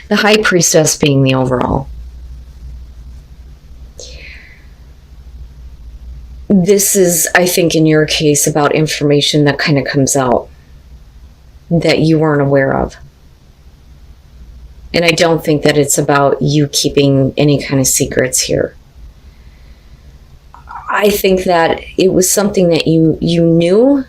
The High Priestess being the overall. This is, I think, in your case, about information that kind of comes out that you weren't aware of. And I don't think that it's about you keeping any kind of secrets here. I think that it was something that you knew,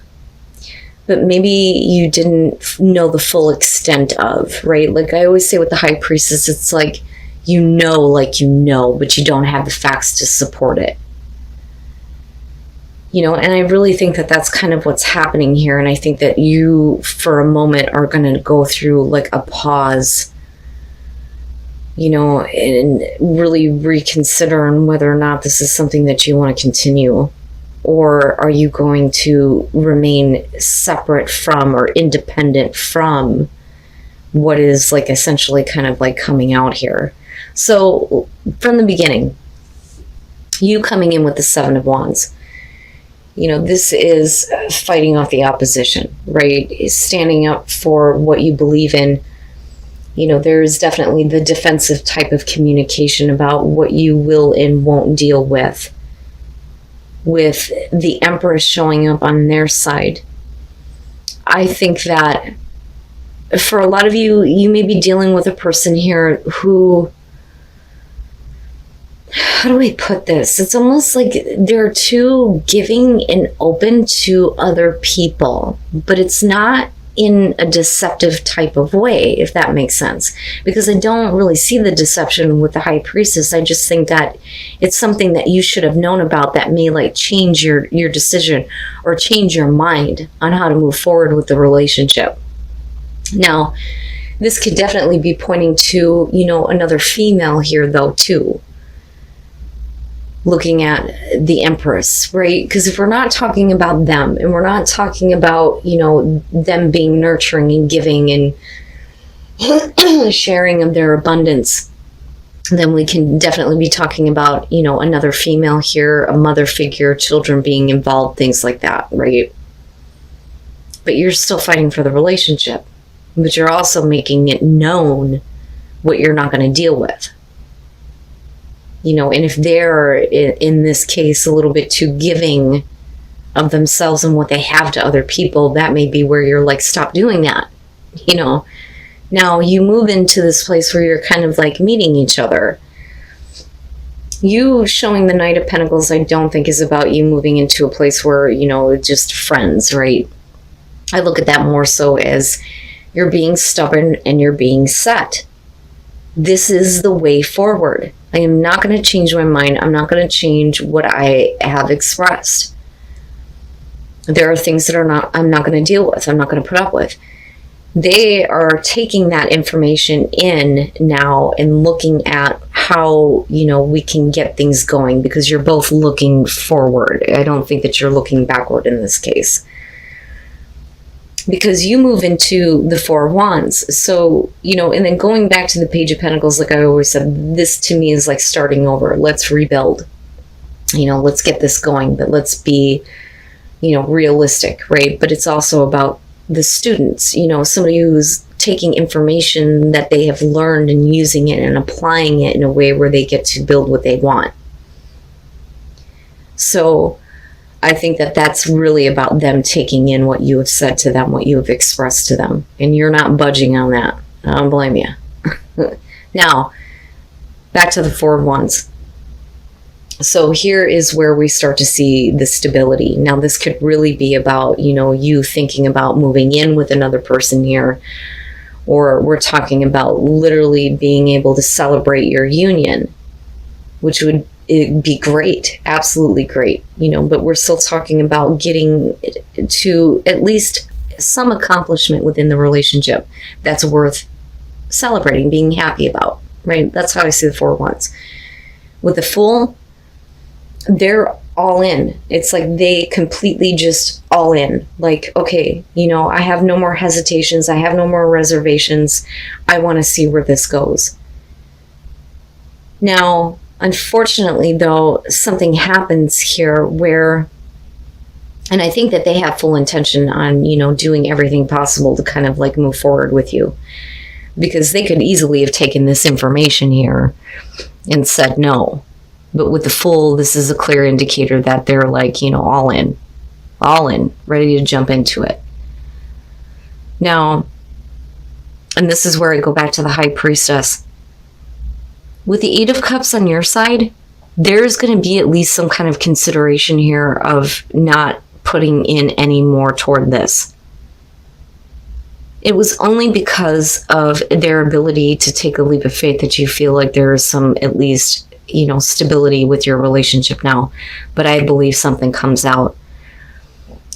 but maybe you didn't know the full extent of, right? Like I always say with the High Priestess, it's like you know, but you don't have the facts to support it. You know, and I really think that that's kind of what's happening here. And I think that you, for a moment, are going to go through like a pause, you know, and really reconsider on whether or not this is something that you want to continue. Or are you going to remain separate from or independent from what is like essentially kind of like coming out here? So from the beginning, you coming in with the Seven of Wands, you know, this is fighting off the opposition, right? Is standing up for what you believe in. You know, there's definitely the defensive type of communication about what you will and won't deal with. With the Empress showing up on their side. I think that for a lot of you, you may be dealing with a person here who, how do I put this? It's almost like they're too giving and open to other people, but it's not in a deceptive type of way, if that makes sense. Because I don't really see the deception with the High Priestess. I just think that it's something that you should have known about that may like change your decision or change your mind on how to move forward with the relationship. Now, this could definitely be pointing to, you know, another female here though too. Looking at the Empress, right? Because if we're not talking about them and we're not talking about, you know, them being nurturing and giving and sharing of their abundance, then we can definitely be talking about, you know, another female here, a mother figure, children being involved, things like that, right? But you're still fighting for the relationship, but you're also making it known what you're not going to deal with. You know, and if they're, in this case, a little bit too giving of themselves and what they have to other people, that may be where you're like, stop doing that, you know. Now, you move into this place where you're kind of like meeting each other. You showing the Knight of Pentacles, I don't think is about you moving into a place where, you know, just friends, right? I look at that more so as you're being stubborn and you're being set. This is the way forward. I am not going to change my mind. I'm not going to change what I have expressed. There are things that I'm not going to deal with. I'm not going to put up with. They are taking that information in now and looking at how, you know, we can get things going, because you're both looking forward. I don't think that you're looking backward in this case. Because you move into the Four of Wands. So, you know, and then going back to the Page of Pentacles, like I always said, this to me is like starting over. Let's rebuild. You know, let's get this going, but let's be, you know, realistic, right? But it's also about the students, you know, somebody who's taking information that they have learned and using it and applying it in a way where they get to build what they want. So I think that that's really about them taking in what you have said to them, what you have expressed to them. And you're not budging on that. I don't blame you. Now, back to the Four of Wands. So here is where we start to see the stability. Now, this could really be about, you know, you thinking about moving in with another person here. Or we're talking about literally being able to celebrate your union, which would be great, absolutely great, you know, but we're still talking about getting to at least some accomplishment within the relationship that's worth celebrating, being happy about, right? That's how I see the Four of Wands. With the Fool, they're all in. It's like they completely just all in. Like, okay, you know, I have no more hesitations. I have no more reservations. I want to see where this goes. Now, unfortunately, though, something happens here where, and I think that they have full intention on, you know, doing everything possible to kind of like move forward with you. because they could easily have taken this information here and said no. But with the Fool, this is a clear indicator that they're like, all in, ready to jump into it. Now, and this is where I go back to the High Priestess. With the Eight of Cups on your side, there's going to be at least some kind of consideration here of not putting in any more toward this. It was only because of their ability to take a leap of faith that you feel like there is some, at least, stability with your relationship now. But I believe something comes out.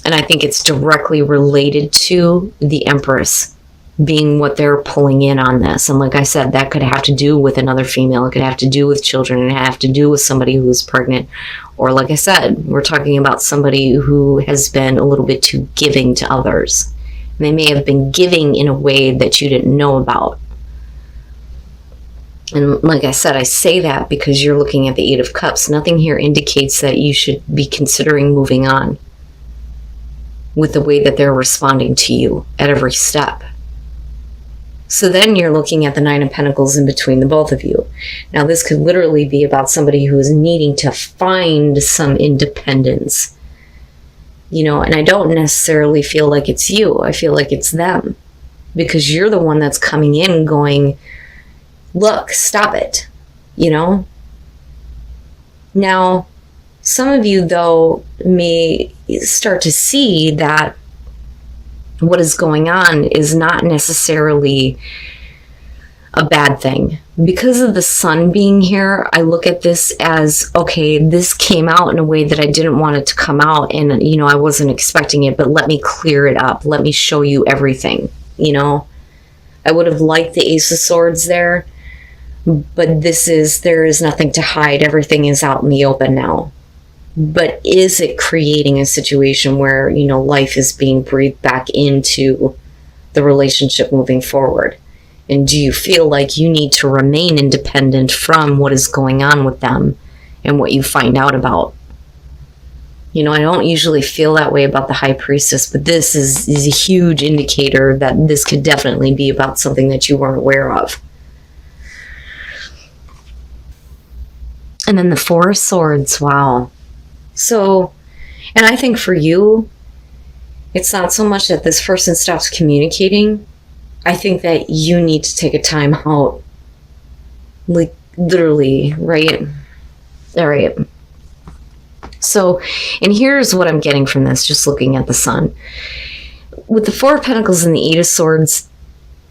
And I think it's directly related to the Empress being what they're pulling in on this. And like I said, that could have to do with another female. It could have to do with children. It have to do with somebody who's pregnant. Or like I said, we're talking about somebody who has been a little bit too giving to others. They may have been giving in a way that you didn't know about. And like I said, I say that because you're looking at the Eight of Cups. Nothing here indicates that you should be considering moving on with the way that they're responding to you at every step. So then you're looking at the Nine of Pentacles in between the both of you. Now this could literally be about somebody who is needing to find some independence. And I don't necessarily feel like it's you. I feel like it's them. Because you're the one that's coming in going, look, stop it. Now, some of you, though, may start to see that what is going on is not necessarily a bad thing. Because of the Sun being here, I look at this as, okay, this came out in a way that I didn't want it to come out, and I wasn't expecting it, but let me clear it up. Let me show you everything. I would have liked the Ace of Swords there, but there is nothing to hide. Everything is out in the open now. But is it creating a situation where, life is being breathed back into the relationship moving forward? And do you feel like you need to remain independent from what is going on with them and what you find out about? I don't usually feel that way about the High Priestess, but this is a huge indicator that this could definitely be about something that you weren't aware of. And then the Four of Swords, wow. So, and I think for you, it's not so much that this person stops communicating. I think that you need to take a time out. Like, literally, right? All right. So, and here's what I'm getting from this, just looking at the Sun. With the Four of Pentacles and the Eight of Swords,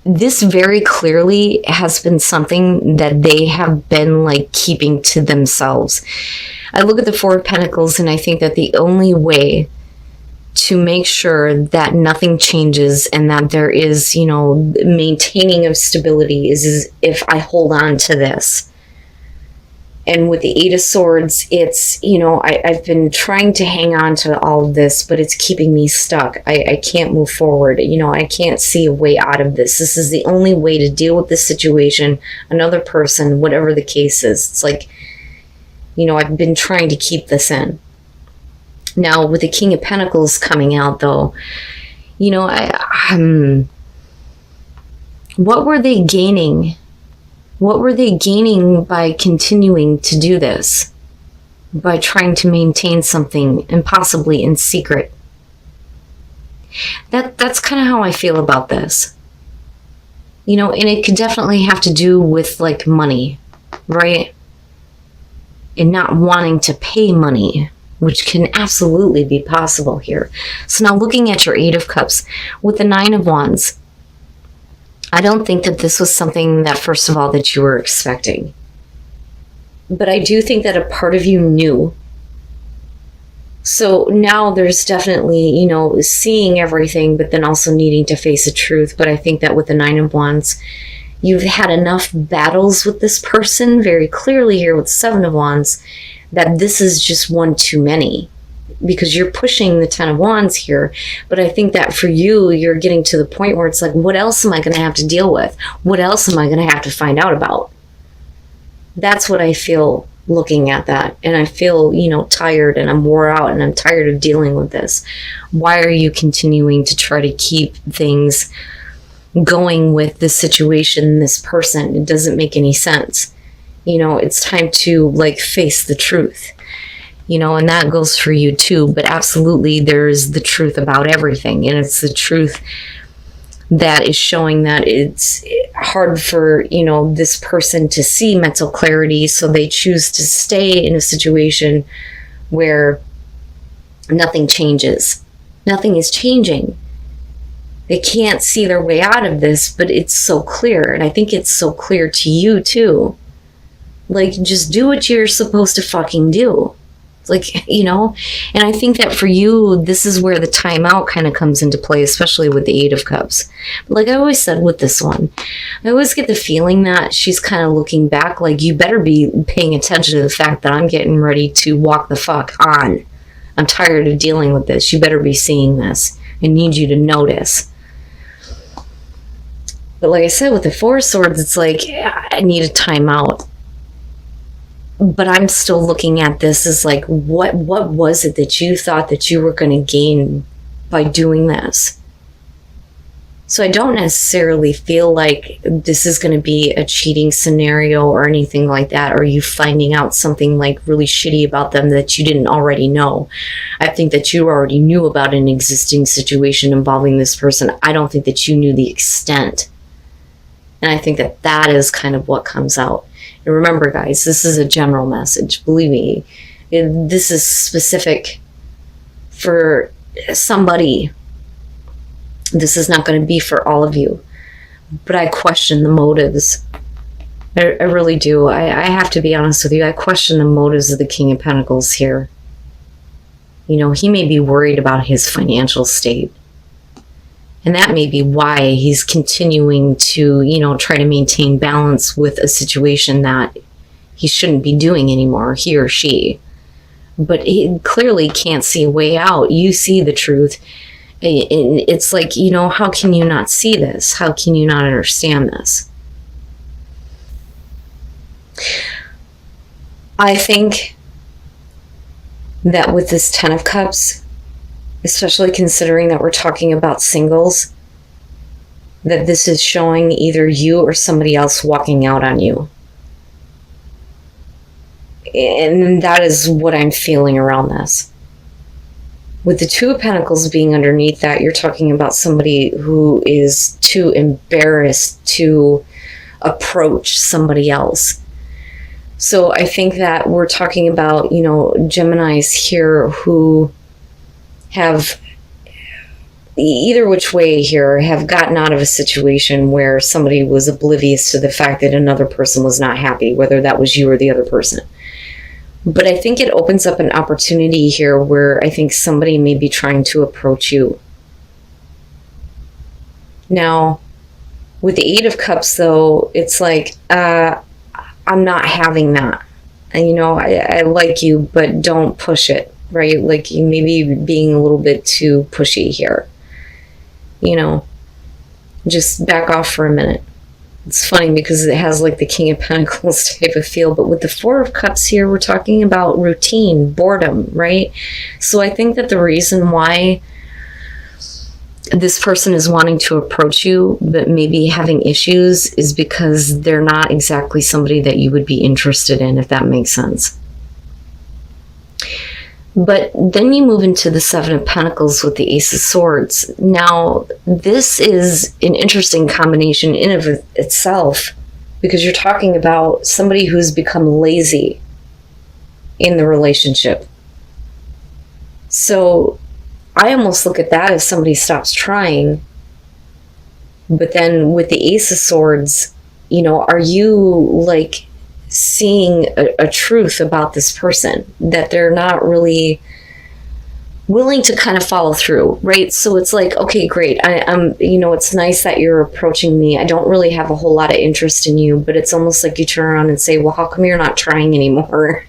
this very clearly has been something that they have been like keeping to themselves. I look at the Four of Pentacles and I think that the only way to make sure that nothing changes and that there is, maintaining of stability is if I hold on to this. And with the Eight of Swords, it's, I've been trying to hang on to all of this, but it's keeping me stuck. I can't move forward. I can't see a way out of this. This is the only way to deal with this situation, another person, whatever the case is. It's like, I've been trying to keep this in. Now, with the King of Pentacles coming out, though, what were they gaining? What were they gaining by continuing to do this? By trying to maintain something, and possibly in secret? That's kind of how I feel about this. And it could definitely have to do with, like, money, right? And not wanting to pay money, which can absolutely be possible here. So now looking at your Eight of Cups, with the Nine of Wands, I don't think that this was something that, first of all, that you were expecting. But I do think that a part of you knew. So now there's definitely, seeing everything, but then also needing to face the truth. But I think that with the Nine of Wands, you've had enough battles with this person, very clearly here with the Seven of Wands, that this is just one too many. Because you're pushing the Ten of Wands here. But I think that for you, you're getting to the point where it's like, what else am I going to have to deal with? What else am I going to have to find out about? That's what I feel looking at that. And I feel, tired, and I'm wore out, and I'm tired of dealing with this. Why are you continuing to try to keep things going with this situation, this person. It doesn't make any sense. It's time to like face the truth, and that goes for you too. But absolutely, there's the truth about everything. And it's the truth that is showing that it's hard for, this person to see mental clarity. So they choose to stay in a situation where nothing changes. Nothing is changing. They can't see their way out of this, but it's so clear. And I think it's so clear to you too. Like, just do what you're supposed to fucking do. Like, and I think that for you, this is where the timeout kind of comes into play, especially with the Eight of Cups. Like I always said with this one, I always get the feeling that she's kind of looking back like, you better be paying attention to the fact that I'm getting ready to walk the fuck on. I'm tired of dealing with this. You better be seeing this. I need you to notice. But like I said, with the Four of Swords, it's like, I need a timeout. But I'm still looking at this as like, what was it that you thought that you were going to gain by doing this? So I don't necessarily feel like this is going to be a cheating scenario or anything like that, or you finding out something like really shitty about them that you didn't already know. I think that you already knew about an existing situation involving this person. I don't think that you knew the extent. And I think that that is kind of what comes out. And remember, guys, this is a general message. Believe me, this is specific for somebody. This is not going to be for all of you. But I question the motives. I really do. I have to be honest with you. I question the motives of the King of Pentacles here. He may be worried about his financial state. And that may be why he's continuing to, try to maintain balance with a situation that he shouldn't be doing anymore, he or she. But he clearly can't see a way out. You see the truth. It's like, how can you not see this? How can you not understand this? I think that with this Ten of Cups, especially considering that we're talking about singles, that this is showing either you or somebody else walking out on you. And that is what I'm feeling around this. With the Two of Pentacles being underneath that, you're talking about somebody who is too embarrassed to approach somebody else. So I think that we're talking about, Geminis here who have, either which way here, have gotten out of a situation where somebody was oblivious to the fact that another person was not happy, whether that was you or the other person. But I think it opens up an opportunity here where I think somebody may be trying to approach you. Now, with the Eight of Cups, though, it's like, I'm not having that. And, I like you, but don't push it. Right? Like, you may be being a little bit too pushy here. Just back off for a minute. It's funny because it has like the King of Pentacles type of feel, but with the Four of Cups here, we're talking about routine, boredom, right? So I think that the reason why this person is wanting to approach you, but maybe having issues, is because they're not exactly somebody that you would be interested in, if that makes sense. But then you move into the Seven of Pentacles with the Ace of Swords. Now, this is an interesting combination in of itself, because you're talking about somebody who's become lazy in the relationship. So I almost look at that as somebody stops trying. But then with the Ace of Swords, are you like seeing a truth about this person that they're not really willing to kind of follow through, right? So it's like, okay, great. I'm, it's nice that you're approaching me. I don't really have a whole lot of interest in you, but it's almost like you turn around and say, well, how come you're not trying anymore?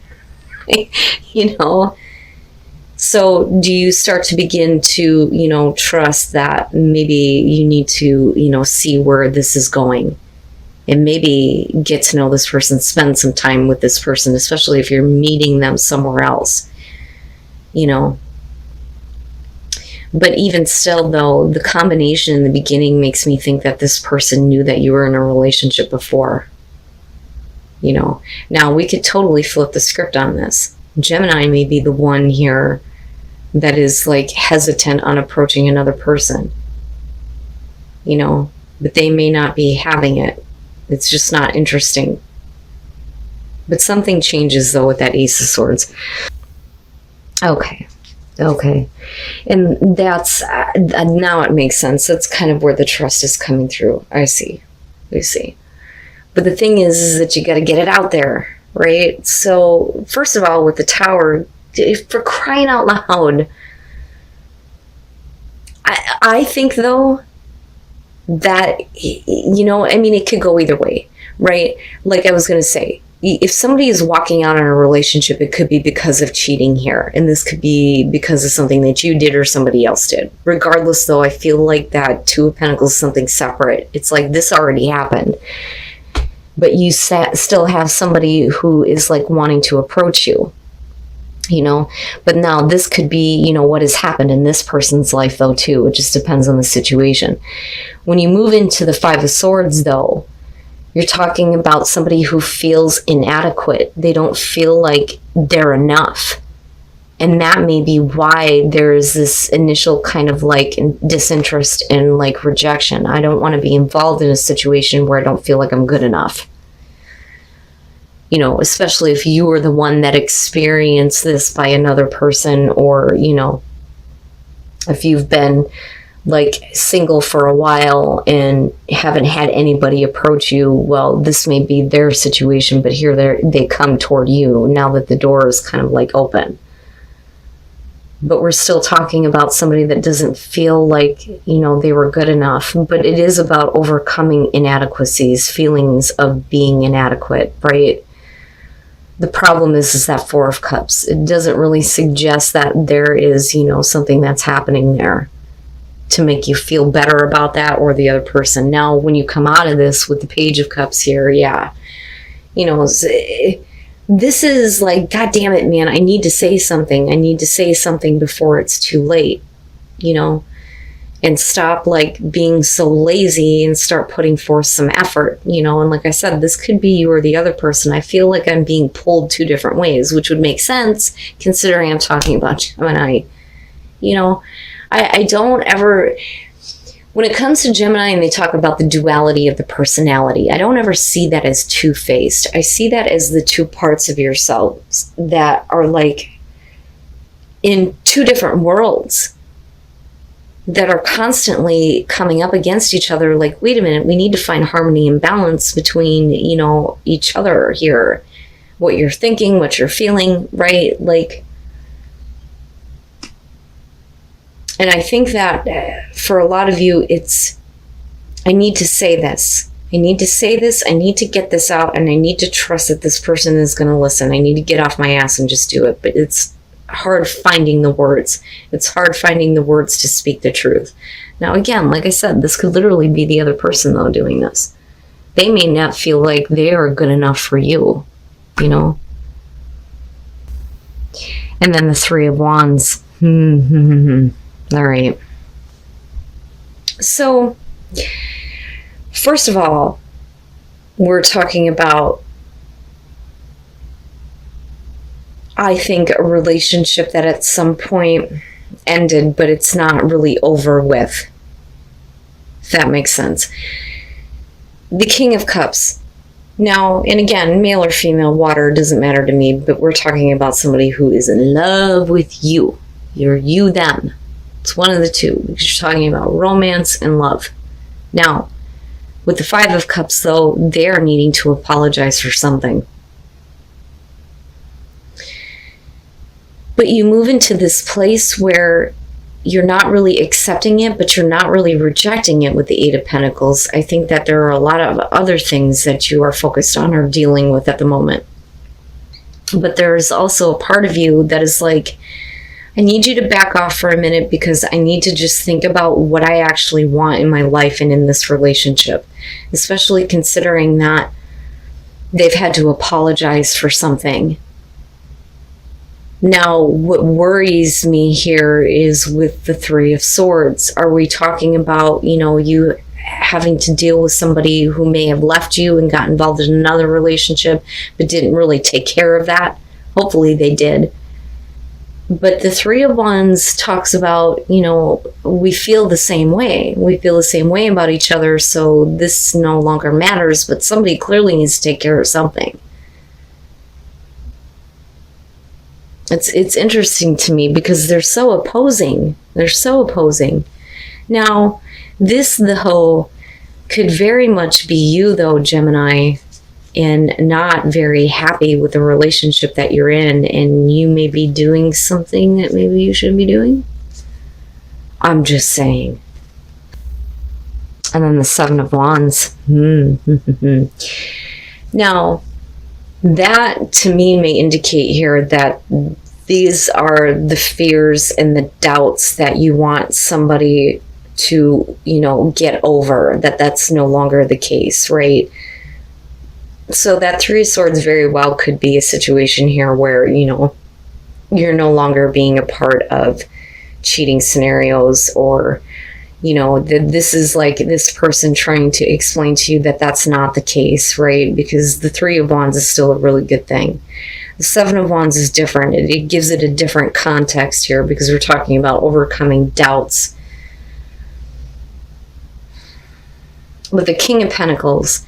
So do you start to begin to, trust that maybe you need to, see where this is going? And maybe get to know this person, spend some time with this person, especially if you're meeting them somewhere else, But even still, though, the combination in the beginning makes me think that this person knew that you were in a relationship before. You know, now we could totally flip the script on this. Gemini may be the one here that is like hesitant on approaching another person, you know, but they may not be having it. It's just not interesting. But something changes though with that Ace of Swords. Okay. And that's, now it makes sense. That's kind of where the trust is coming through. I see. But the thing is that you got to get it out there, right? So first of all, with the Tower, for crying out loud, I think though that, you know, I mean, it could go either way, right? Like I was going to say, if somebody is walking out on a relationship, it could be because of cheating here. And this could be because of something that you did or somebody else did. Regardless, though, I feel like that Two of Pentacles is something separate. It's like this already happened. But you still have somebody who is like wanting to approach you, you know. But now this could be, you know, what has happened in this person's life, though, too. It just depends on the situation. When you move into the Five of Swords, though, you're talking about somebody who feels inadequate. They don't feel like they're enough. And that may be why there's this initial kind of like disinterest and like rejection. I don't want to be involved in a situation where I don't feel like I'm good enough. You know, especially if you were the one that experienced this by another person, or, you know, if you've been like single for a while and haven't had anybody approach you, well, this may be their situation, but here they come toward you now that the door is kind of like open. But we're still talking about somebody that doesn't feel like, you know, they were good enough. But it is about overcoming inadequacies, feelings of being inadequate, right? The problem is that Four of Cups. It doesn't really suggest that there is, you know, something that's happening there to make you feel better about that or the other person. Now, when you come out of this with the Page of Cups here, yeah, you know, this is like, God damn it, man, I need to say something. I need to say something before it's too late, you know, and stop like being so lazy and start putting forth some effort, you know. And like I said, this could be you or the other person. I feel like I'm being pulled two different ways, which would make sense considering I'm talking about Gemini. You know, I don't ever, when it comes to Gemini and they talk about the duality of the personality, I don't ever see that as two-faced. I see that as the two parts of yourselves that are like in two different worlds that are constantly coming up against each other. Like, wait a minute, we need to find harmony and balance between, you know, each other here. What you're thinking, what you're feeling, right? Like, and I think that for a lot of you, it's, I need to say this. I need to say this. I need to get this out. And I need to trust that this person is going to listen. I need to get off my ass and just do it. But it's hard finding the words. It's hard finding the words to speak the truth. Now, again, like I said, this could literally be the other person, though, doing this. They may not feel like they are good enough for you, you know? And then the Three of Wands. All right. So, first of all, we're talking about, I think, a relationship that at some point ended, but it's not really over with. If that makes sense. The King of Cups. Now, and again, male or female, water, doesn't matter to me, but we're talking about somebody who is in love with you. You're you, them. It's one of the two, because you're talking about romance and love. Now, with the Five of Cups, though, they're needing to apologize for something. But you move into this place where you're not really accepting it, but you're not really rejecting it with the Eight of Pentacles. I think that there are a lot of other things that you are focused on or dealing with at the moment. But there's also a part of you that is like, I need you to back off for a minute because I need to just think about what I actually want in my life and in this relationship, especially considering that they've had to apologize for something. Now, what worries me here is with the Three of Swords. Are we talking about, you having to deal with somebody who may have left you and got involved in another relationship, but didn't really take care of that? Hopefully they did. But the Three of Wands talks about, we feel the same way. We feel the same way about each other, so this no longer matters, but somebody clearly needs to take care of something. It's interesting to me because they're so opposing. They're so opposing. Now, this, though, could very much be you, though, Gemini, and not very happy with the relationship that you're in, and you may be doing something that maybe you shouldn't be doing. I'm just saying. And then the Seven of Wands. Now, that to me may indicate here that these are the fears and the doubts that you want somebody to, get over, that's no longer the case, right? So that Three of Swords very well could be a situation here where, you're no longer being a part of cheating scenarios, or, this is like this person trying to explain to you that that's not the case, right? Because the Three of Wands is still a really good thing. The Seven of Wands is different. It gives it a different context here because we're talking about overcoming doubts. With the King of Pentacles,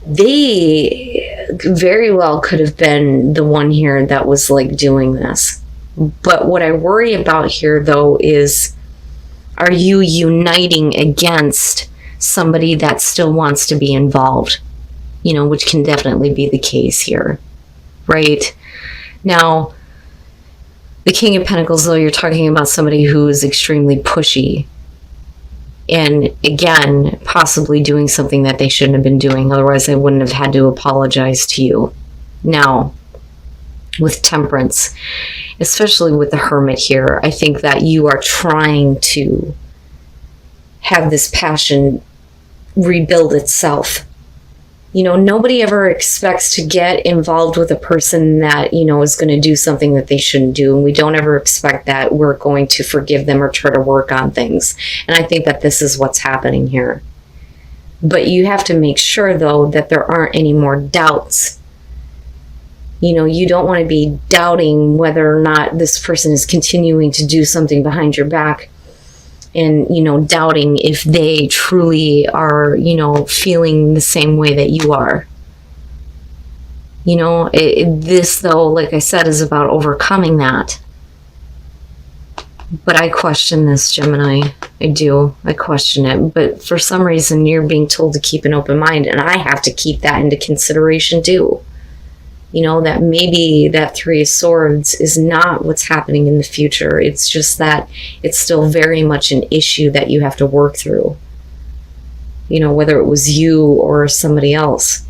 they very well could have been the one here that was like doing this. But what I worry about here, though, is, are you uniting against somebody that still wants to be involved? Which can definitely be the case here, right? Now, the King of Pentacles, though, you're talking about somebody who is extremely pushy. And again, possibly doing something that they shouldn't have been doing. Otherwise, they wouldn't have had to apologize to you. Now, with Temperance, especially with the Hermit here, I think that you are trying to have this passion rebuild itself. Nobody ever expects to get involved with a person that, is going to do something that they shouldn't do. And we don't ever expect that we're going to forgive them or try to work on things. And I think that this is what's happening here. But you have to make sure, though, that there aren't any more doubts. You don't want to be doubting whether or not this person is continuing to do something behind your back. And, doubting if they truly are, feeling the same way that you are. This, though, like I said, is about overcoming that. But I question this, Gemini. I do. I question it. But for some reason, you're being told to keep an open mind. And I have to keep that into consideration, too. That maybe that Three of Swords is not what's happening in the future. It's just that it's still very much an issue that you have to work through. Whether it was you or somebody else.